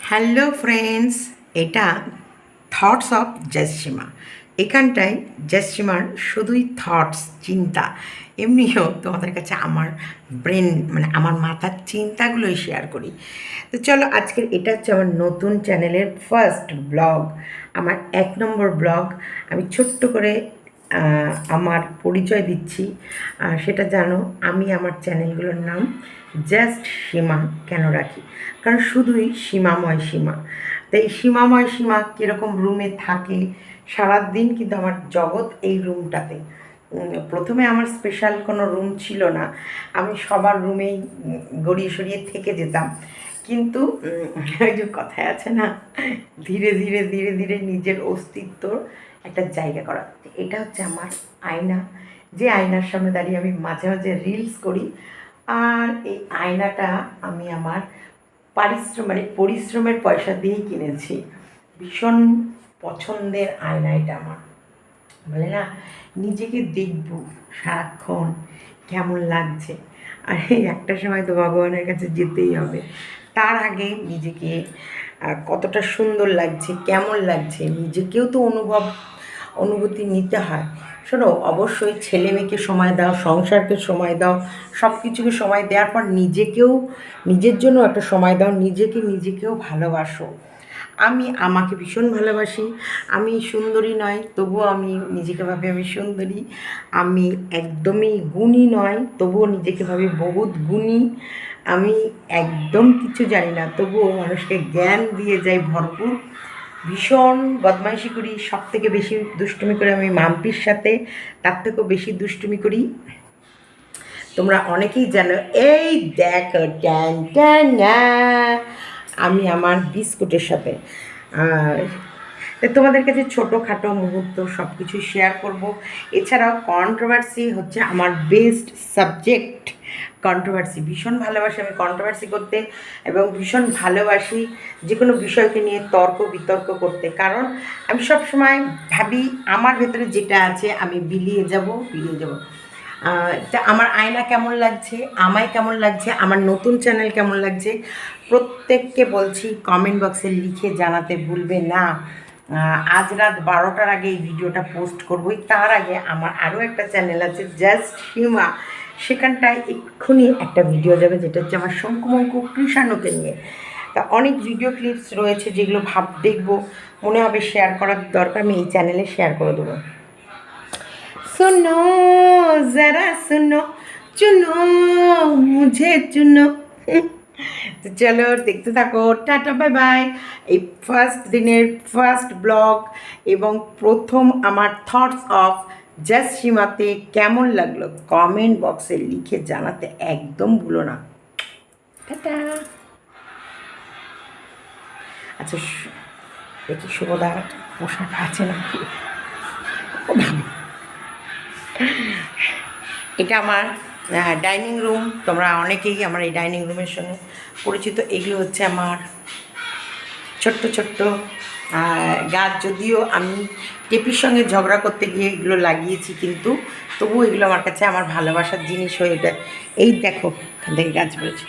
Hello friends, এটা thoughts of জয়সীমা। এখানটায় জয়সীমার শুধুই থটস, চিন্তা। এমনিও তোমাদের কাছে আমার ব্রেন মানে আমার মাথার চিন্তাগুলোই শেয়ার করি। তো চলো, আজকের এটা হচ্ছে আমার নতুন চ্যানেলের ফার্স্ট ব্লগ, আমার 1 নম্বর ব্লগ। আমি ছোট্ট করে আমার পরিচয় দিচ্ছি। সেটা জানো, আমি আমার চ্যানেলগুলোর নাম জাস্ট সীমা কেন রাখি, কারণ শুধুই সীমাময় সীমা। তো এই সীমাময় সীমা কীরকম রুমে থাকে সারাদিন, কিন্তু আমার জগৎ এই রুমটাতে। প্রথমে আমার স্পেশাল কোনো রুম ছিল না, আমি সবার রুমেই গড়িয়ে সরিয়ে থেকে যেতাম। কিন্তু ওই যে কথায় আছে না, ধীরে ধীরে ধীরে ধীরে নিজের অস্তিত্বর একটা জায়গা করা। এটা হচ্ছে আমার আয়না, যে আয়নার সামনে দাঁড়িয়ে আমি মাঝে মাঝে রিলস করি। আর এই আয়নাটা আমি আমার পরিশ্রমের পয়সা দিয়েই কিনেছি। ভীষণ পছন্দের আয়না এটা আমার। বলে না, নিজেকে দেখব সারাক্ষণ কেমন লাগছে। আর এই একটা সময় তো ভগবানের কাছে যেতেই হবে, তার আগে নিজেকে কতটা সুন্দর লাগছে, কেমন লাগছে, নিজেকেও তো অনুভূতি নিতে হয়। শোনো, অবশ্যই ছেলে মেয়েকে সময় দাও, সংসারকে সময় দাও, সব কিছুকে সময় দেওয়ার পর নিজের জন্য একটা সময় দাও, নিজেকেও ভালোবাসো। আমি আমাকে ভীষণ ভালোবাসি। আমি সুন্দরী নয়, তবুও আমি নিজেকে ভাবি আমি সুন্দরী। আমি একদমই গুণী নয়, তবুও নিজেকে ভাবি বহুত গুণী। আমি একদম কিছু জানি না, তবুও মানুষকে জ্ঞান দিয়ে যাই ভরপুর। ভীষণ বদমাইশি করি, সব থেকে বেশি দুষ্টুমি করি আমি মাম্পির সাথে, তার থেকেও বেশি দুষ্টুমি করি। তোমরা অনেকেই জানো। এই দেখো, ট্যান ট্যান না, আমি আমার বিস্কুটের সাথে। আর তোমাদের কাছে ছোটোখাটো মুহূর্ত সব কিছু শেয়ার করব। এছাড়াও কন্ট্রোভার্সি হচ্ছে আমার বেস্ট সাবজেক্ট। কন্ট্রোভার্সি ভীষণ ভালোবাসি আমি কন্ট্রোভার্সি করতে, এবং ভীষণ ভালোবাসি যে কোনো বিষয়কে নিয়ে তর্ক বিতর্ক করতে। কারণ আমি সবসময় ভাবি আমার ভেতরে যেটা আছে আমি বিলিয়ে যাব। তা আমার আয়না কেমন লাগছে, আমায় কেমন লাগছে, আমার নতুন চ্যানেল কেমন লাগছে, প্রত্যেককে বলছি কমেন্ট বক্সে লিখে জানাতে ভুলবে না। আজ রাত 12টার আগে এই ভিডিওটা পোস্ট করবই। তার আগে আমার আরও একটা চ্যানেল আছে জাস্ট হিমা, সেখানটায় এক্ষুনি একটা ভিডিও যাবে, যেটা হচ্ছে আমার শঙ্কুমঙ্কু কৃষাণুকে নিয়ে। তা অনেক ভিডিও ক্লিপস রয়েছে যেগুলো দেখবো, মনে হবে শেয়ার করার দরকার, আমি এই চ্যানেলে শেয়ার করে দেবো। सुनो जरा सुनो, चुनो मुझे चुनो। তো চলো, দেখতে থাকো। Tata, bye bye. এই ফার্স্ট দিনের ফার্স্ট ব্লগ এবং প্রথম আমার থটস অফ জাস্ট সীমাতে কেমন লাগলো কমেন্ট বক্সে লিখে জানাতে একদম ভুলো না। টাটা। আচ্ছা, দেখি শুভদা পোশাক আছে নাকি। এটা আমার ডাইনিং রুম। তোমরা অনেকেই আমার এই ডাইনিং রুমের সঙ্গে পরিচিত। এগুলো হচ্ছে আমার ছোট্ট ছোট্ট গাছ। যদিও আমি টেপির সঙ্গে ঝগড়া করতে গিয়ে এগুলো লাগিয়েছি, কিন্তু তবুও এগুলো আমার কাছে আমার ভালোবাসার জিনিস হয়ে যায়। এই দেখো, এখান থেকে গাছ বেরোচ্ছে।